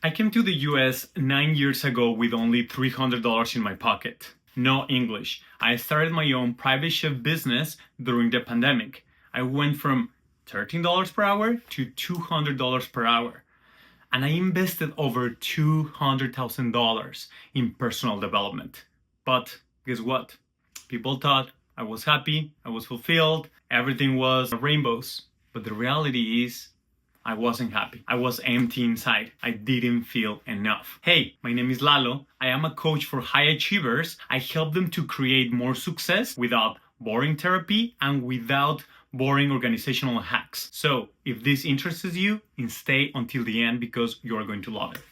I came to the US 9 years ago with only $300 in my pocket. No English. I started my own private chef business during the pandemic. I went from $13 per hour to $200 per hour. And I invested over $200,000 in personal development. But guess what? People thought I was happy, I was fulfilled, everything was rainbows. But the reality is, I wasn't happy. I was empty inside. I didn't feel enough. Hey, my name is Lalo. I am a coach for high achievers. I help them to create more success without boring therapy and without boring organizational hacks. So if this interests you, then stay until the end because you are going to love it.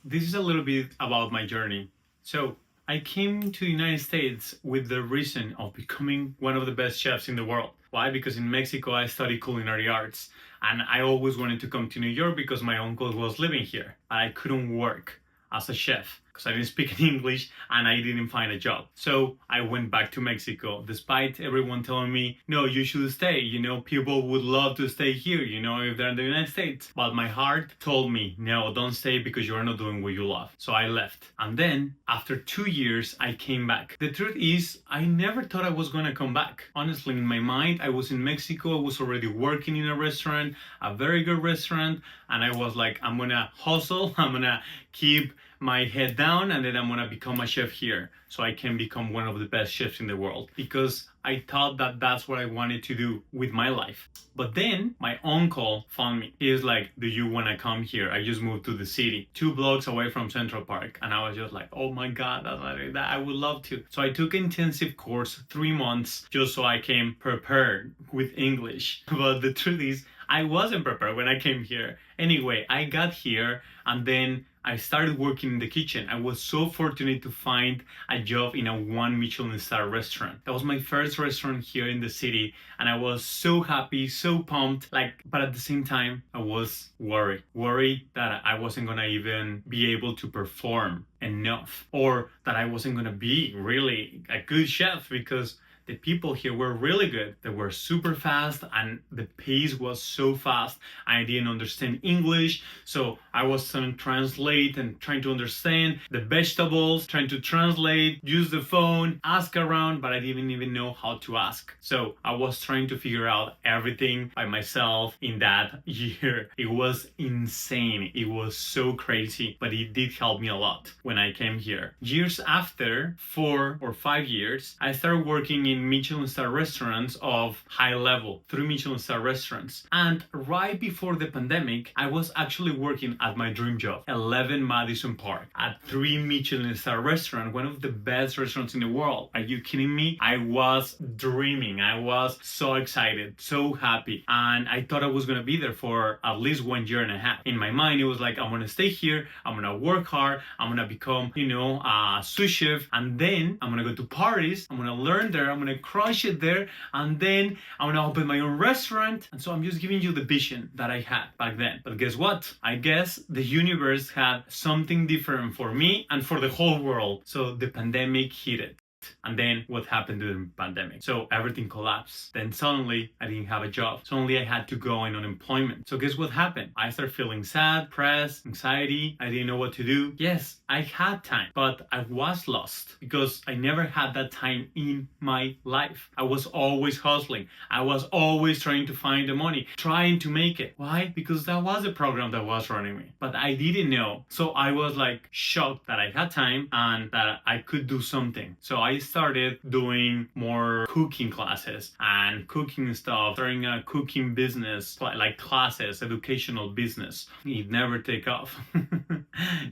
This is a little bit about my journey. So I came to the United States with the reason of becoming one of the best chefs in the world. Why? Because in Mexico I studied culinary arts and I always wanted to come to New York because my uncle was living here. I couldn't work as a chef because I didn't speak English and I didn't find a job. So I went back to Mexico despite everyone telling me, no, you should stay. People would love to stay here, if they're in the United States. But my heart told me, no, don't stay because you're not doing what you love. So I left. And then after 2 years, I came back. The truth is, I never thought I was going to come back. Honestly, in my mind, I was in Mexico. I was already working in a restaurant, a very good restaurant. And I was like, I'm going to hustle. I'm going to keep my head down and then I'm gonna become a chef here so I can become one of the best chefs in the world because I thought that that's what I wanted to do with my life. But then my uncle found me. He was like, do you want to come here? I just moved to the city 2 blocks away from Central Park. And I was just like, oh my God, that I would love to. So I took an intensive course 3 months just so I came prepared with English. But the truth is, I wasn't prepared when I came here. Anyway, I got here and then I started working in the kitchen. I was so fortunate to find a job in a 1 Michelin star restaurant. That was my first restaurant here in the city and I was so happy, so pumped, but at the same time, I was worried that I wasn't gonna even be able to perform enough or that I wasn't gonna be really a good chef because the people here were really good. They were super fast and the pace was so fast. I didn't understand English, so I was trying to translate and trying to understand the vegetables, trying to translate, use the phone, ask around, but I didn't even know how to ask. So I was trying to figure out everything by myself in that year. It was insane. It was so crazy, but it did help me a lot when I came here. Years after, 4 or 5 years, I started working in Michelin star restaurants of high level, 3 Michelin star restaurants. And right before the pandemic, I was actually working at my dream job, 11 Madison Park, at 3 Michelin star restaurant, one of the best restaurants in the world. Are you kidding me? I was dreaming. I was so excited, so happy. And I thought I was going to be there for at least 1 year and a half. In my mind, it was like, I'm going to stay here. I'm going to work hard. I'm going to become, a sous chef. And then I'm going to go to Paris. I'm going to learn there. I'm going to crush it there. And then I'm going to open my own restaurant. And so I'm just giving you the vision that I had back then. But guess what? I guess the universe had something different for me and for the whole world. So the pandemic hit it. And then what happened during the pandemic? So everything collapsed. Then suddenly I didn't have a job. Suddenly I had to go in unemployment. So guess what happened? I started feeling sad, depressed, anxiety. I didn't know what to do. Yes, I had time, but I was lost because I never had that time in my life. I was always hustling. I was always trying to find the money, trying to make it. Why? Because that was a program that was running me. But I didn't know. So I was shocked that I had time and that I could do something. So I started doing more cooking classes and cooking stuff, starting a cooking business, like classes, educational business. It never took off.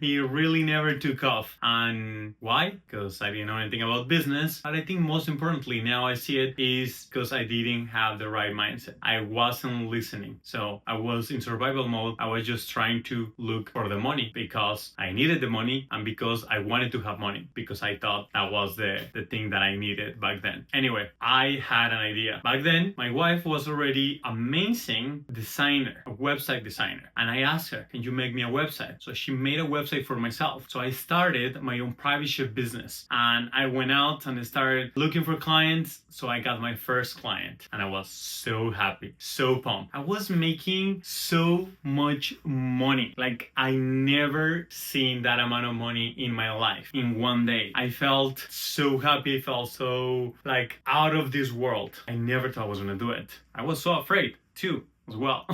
It really never took off. And why? Because I didn't know anything about business. But I think most importantly, now I see it, is because I didn't have the right mindset. I wasn't listening. So I was in survival mode. I was just trying to look for the money because I needed the money and because I wanted to have money because I thought that was the thing that I needed back then. Anyway, I had an idea. Back then, my wife was already amazing designer, a website designer. And I asked her, can you make me a website? So she made made a website for myself. So I started my own private chef business, and I went out and I started looking for clients. So I got my first client and I was so happy, so pumped. I was making so much money. Like I never seen that amount of money in my life in one day. I felt so happy. I felt so like out of this world. I never thought I was gonna do it. I was so afraid too as well.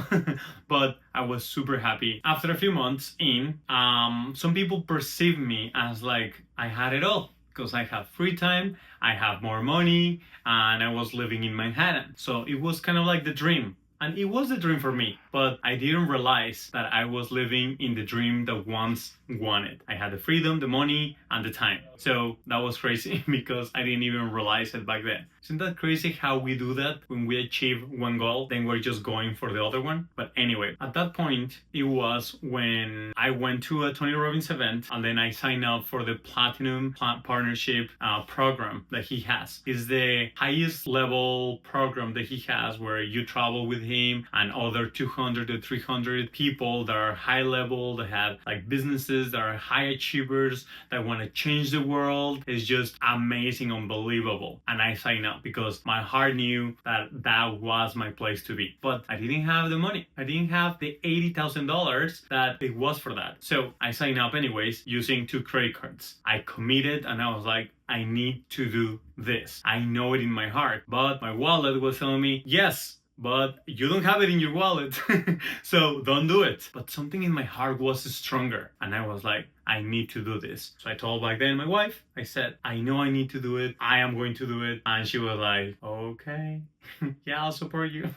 But I was super happy. After a few months in, some people perceived me as like I had it all because I have free time, I have more money, and I was living in Manhattan. So it was kind of like the dream. And it was a dream for me, but I didn't realize that I was living in the dream that once wanted. I had the freedom, the money, and the time. So that was crazy because I didn't even realize it back then. Isn't that crazy how we do that? When we achieve one goal, then we're just going for the other one? But anyway, at that point, it was when I went to a Tony Robbins event and then I signed up for the Platinum Partnership program that he has. It's the highest level program that he has where you travel with him and other 200 to 300 people that are high level, that have like businesses, that are high achievers, that want to change the world. It's just amazing, unbelievable. And I signed up because my heart knew that that was my place to be. But I didn't have the money. I didn't have the $80,000 that it was for that. So I signed up anyways using 2 credit cards. I committed and I was like, I need to do this. I know it in my heart. But my wallet was telling me, yes, but you don't have it in your wallet, so don't do it. But something in my heart was stronger, and I was like, I need to do this. So I told back then my wife, I said, I know I need to do it. I am going to do it. And she was like, okay, yeah, I'll support you.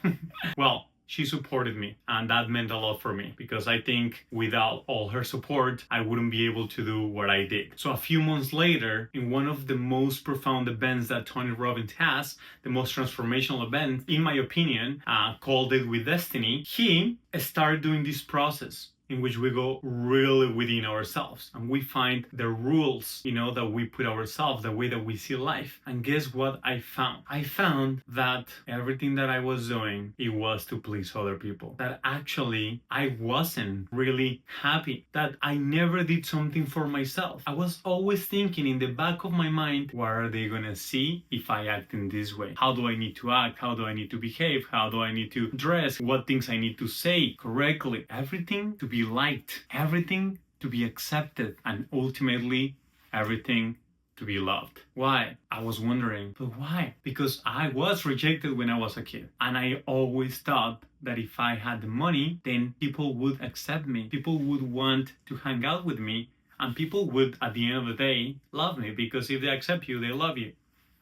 Well, she supported me, and that meant a lot for me because I think without all her support, I wouldn't be able to do what I did. So a few months later, in one of the most profound events that Tony Robbins has, the most transformational event, in my opinion, called it With Destiny, he started doing this process in which we go really within ourselves and we find the rules, that we put ourselves, the way that we see life. And guess what I found? I found that everything that I was doing, it was to please other people. That actually I wasn't really happy, that I never did something for myself. I was always thinking in the back of my mind, what are they gonna see if I act in this way? How do I need to act? How do I need to behave? How do I need to dress? What things I need to say correctly? Everything to be liked, everything to be accepted, and ultimately everything to be loved. Why? I was wondering, but why? Because I was rejected when I was a kid, and I always thought that if I had the money, then people would accept me, people would want to hang out with me, and people would, at the end of the day, love me, because if they accept you, they love you,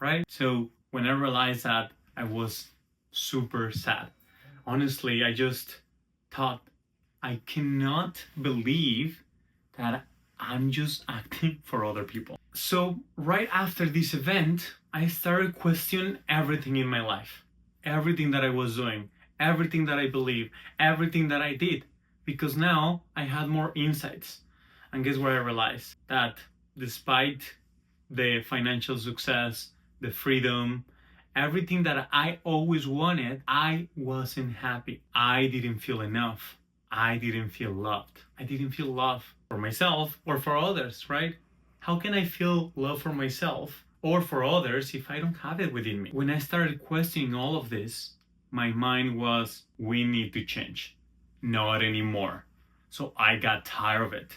right? So when I realized that, I was super sad. Honestly, I just thought, I cannot believe that I'm just acting for other people. So right after this event, I started questioning everything in my life, everything that I was doing, everything that I believed, everything that I did, because now I had more insights. And guess what I realized? That despite the financial success, the freedom, everything that I always wanted, I wasn't happy. I didn't feel enough. I didn't feel loved. I didn't feel love for myself or for others, right? How can I feel love for myself or for others if I don't have it within me? When I started questioning all of this, my mind was, we need to change. Not anymore. So I got tired of it.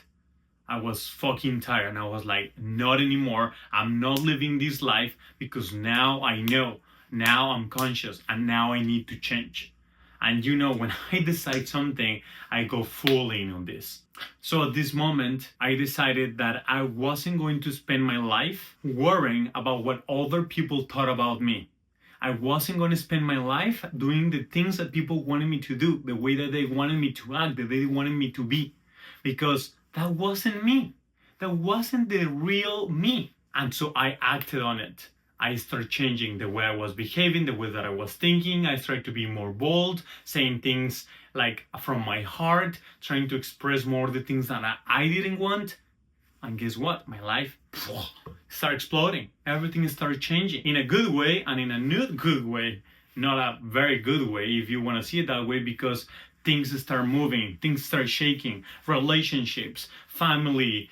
I was fucking tired, and I was like, not anymore. I'm not living this life because now I know. Now I'm conscious, and now I need to change. And when I decide something, I go full in on this. So at this moment, I decided that I wasn't going to spend my life worrying about what other people thought about me. I wasn't going to spend my life doing the things that people wanted me to do, the way that they wanted me to act, that they wanted me to be. Because that wasn't me. That wasn't the real me. And so I acted on it. I started changing the way I was behaving, the way that I was thinking. I started to be more bold, saying things like from my heart, trying to express more the things that I didn't want. And guess what? My life started exploding. Everything started changing in a good way and in a not good way. Not a very good way if you want to see it that way, because things start moving, things start shaking, relationships, family,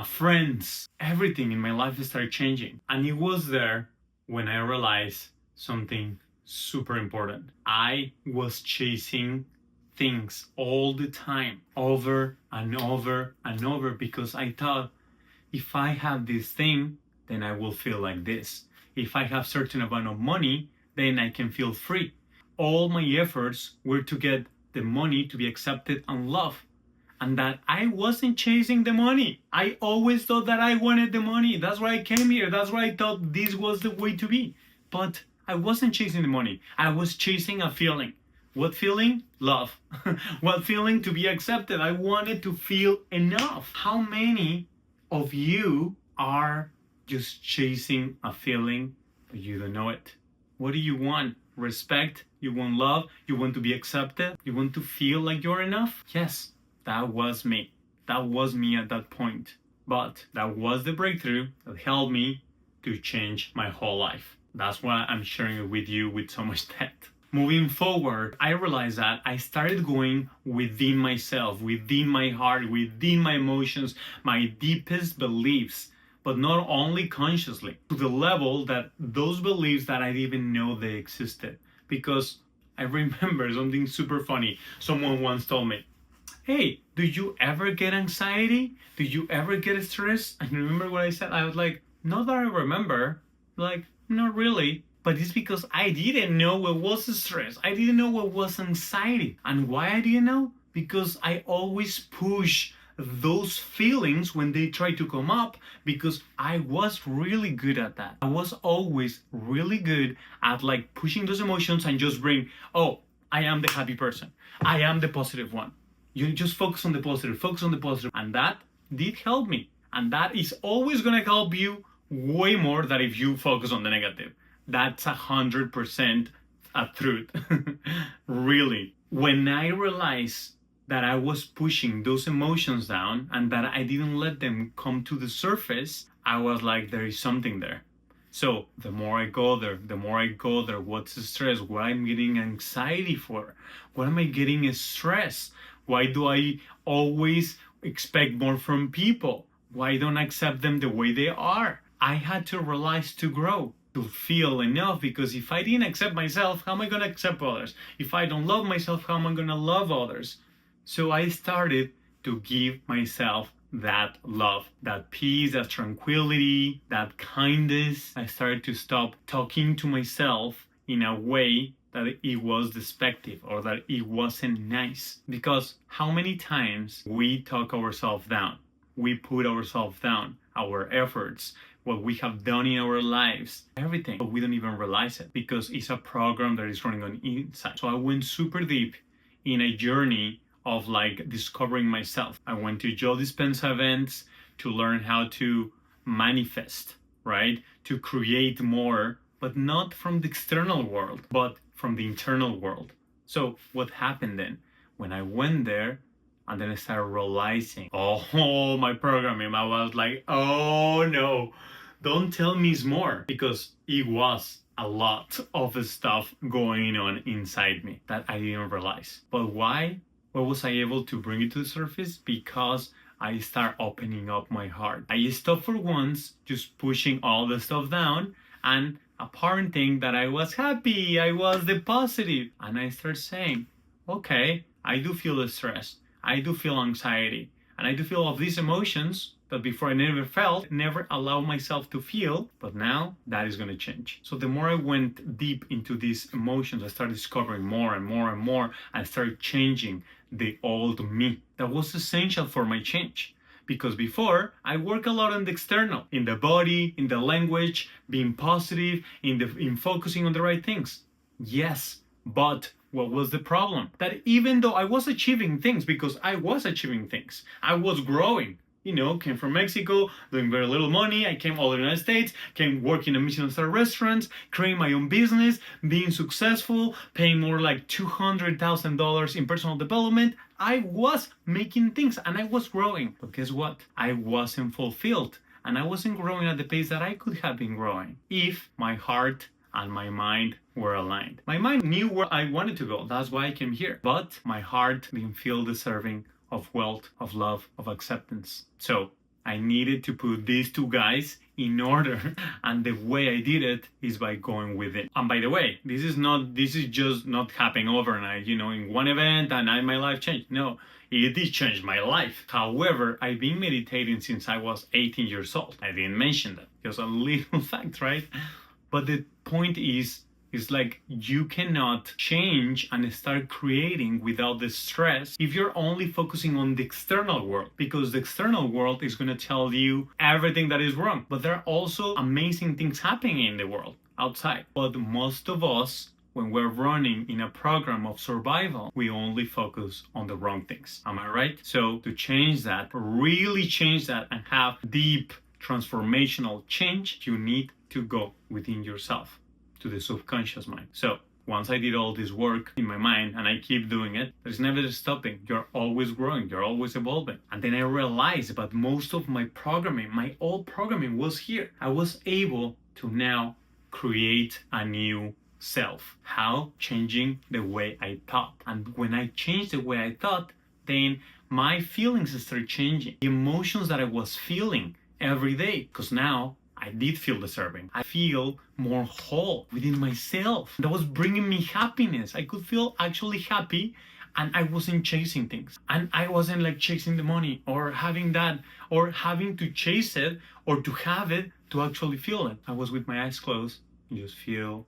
friends, everything in my life started changing. And it was there when I realized something super important. I was chasing things all the time, over and over and over, because I thought if I have this thing, then I will feel like this. If I have certain amount of money, then I can feel free. All my efforts were to get the money to be accepted and loved. And that I wasn't chasing the money. I always thought that I wanted the money. That's why I came here. That's why I thought this was the way to be. But I wasn't chasing the money. I was chasing a feeling. What feeling? Love. What feeling? To be accepted. I wanted to feel enough. How many of you are just chasing a feeling, but you don't know it? What do you want? Respect? You want love? You want to be accepted? You want to feel like you're enough? Yes. That was me. That was me at that point. But that was the breakthrough that helped me to change my whole life. That's why I'm sharing it with you with so much depth. Moving forward, I realized that I started going within myself, within my heart, within my emotions, my deepest beliefs, but not only consciously, to the level that those beliefs that I didn't even know they existed. Because I remember something super funny. Someone once told me, hey, do you ever get anxiety? Do you ever get stressed? And remember what I said? I was like, not that I remember. Like, not really. But it's because I didn't know what was stress. I didn't know what was anxiety. And why I didn't know? Because I always push those feelings when they try to come up, because I was really good at that. I was always really good at like pushing those emotions and just bring, oh, I am the happy person. I am the positive one. You just focus on the positive, focus on the positive. And that did help me. And that is always going to help you way more than if you focus on the negative. That's 100% a truth. Really. When I realized that I was pushing those emotions down and that I didn't let them come to the surface, I was like, there is something there. So the more I go there, what's the stress? What I'm getting anxiety for? What am I getting stress? Why do I always expect more from people? Why don't I accept them the way they are? I had to realize to grow, to feel enough, because if I didn't accept myself, how am I going to accept others? If I don't love myself, how am I going to love others? So I started to give myself that love, that peace, that tranquility, that kindness. I started to stop talking to myself in a way that it was despective or that it wasn't nice. Because how many times we talk ourselves down, we put ourselves down, our efforts, what we have done in our lives, everything, but we don't even realize it because it's a program that is running on inside. So I went super deep in a journey of like discovering myself. I went to Joe Dispenza events to learn how to manifest, right? To create more, but not from the external world, but from the internal world. So what happened then? When I went there, and then I started realizing, oh, my programming, I was like, oh no, don't tell me it's more, because it was a lot of stuff going on inside me that I didn't realize. But why? Why was I able to bring it to the surface? Because I start opening up my heart. I stopped for once just pushing all the stuff down and apparenting that I was happy, I was the positive. And I start saying, okay, I do feel the stress. I do feel anxiety, and I do feel all of these emotions that before I never felt, never allowed myself to feel, but now that is going to change. So the more I went deep into these emotions, I started discovering more and more and more. I started changing the old me that was essential for my change. Because before, I work a lot on the external, in the body, in the language, being positive, in focusing on the right things. Yes, but what was the problem? That even though I was achieving things, because I was achieving things, I was growing. You know, came from Mexico, doing very little money. I came all the United States, came working in Michelin-star restaurants, creating my own business, being successful, paying more like $200,000 in personal development. I was making things and I was growing. But guess what? I wasn't fulfilled and I wasn't growing at the pace that I could have been growing if my heart and my mind were aligned. My mind knew where I wanted to go. That's why I came here. But my heart didn't feel deserving of wealth, of love, of acceptance. So I needed to put these two guys in order. And the way I did it is by going within. And by the way, this is just not happening overnight, in one event and my life changed. No, it did change my life. However, I've been meditating since I was 18 years old. I didn't mention that. Just a little fact, right? But the point is like you cannot change and start creating without the stress if you're only focusing on the external world, because the external world is going to tell you everything that is wrong. But there are also amazing things happening in the world outside. But most of us, when we're running in a program of survival, we only focus on the wrong things. Am I right? So to change that, really change that, and have deep transformational change, you need to go within yourself, to the subconscious mind. So once I did all this work in my mind, and I keep doing it, there's never stopping. You're always growing, you're always evolving. And then I realized that most of my programming, my old programming, was here. I was able to now create a new self. How? Changing the way I thought. And when I changed the way I thought, then my feelings started changing. The emotions that I was feeling every day, because now I did feel deserving. I feel more whole within myself. That was bringing me happiness. I could feel actually happy, and I wasn't chasing things. And I wasn't like chasing the money or having that or having to chase it or to have it to actually feel it. I was with my eyes closed and just feel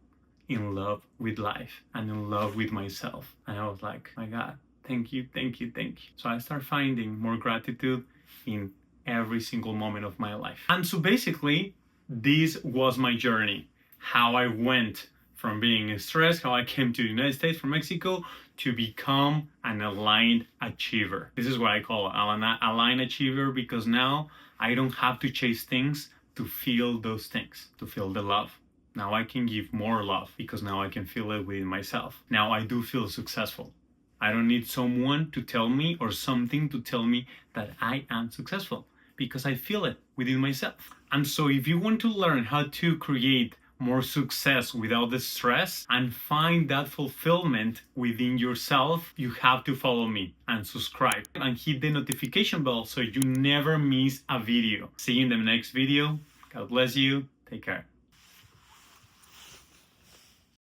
in love with life and in love with myself. And I was like, my God, thank you, thank you, thank you. So I started finding more gratitude in every single moment of my life. And so basically, this was my journey. How I went from being stressed, how I came to the United States from Mexico to become an aligned achiever. This is what I call an aligned achiever, because now I don't have to chase things to feel those things, to feel the love. Now I can give more love because now I can feel it within myself. Now I do feel successful. I don't need someone to tell me or something to tell me that I am successful, because I feel it within myself. And so if you want to learn how to create more success without the stress and find that fulfillment within yourself, you have to follow me and subscribe and hit the notification bell so you never miss a video. See you in the next video. God bless you. Take care.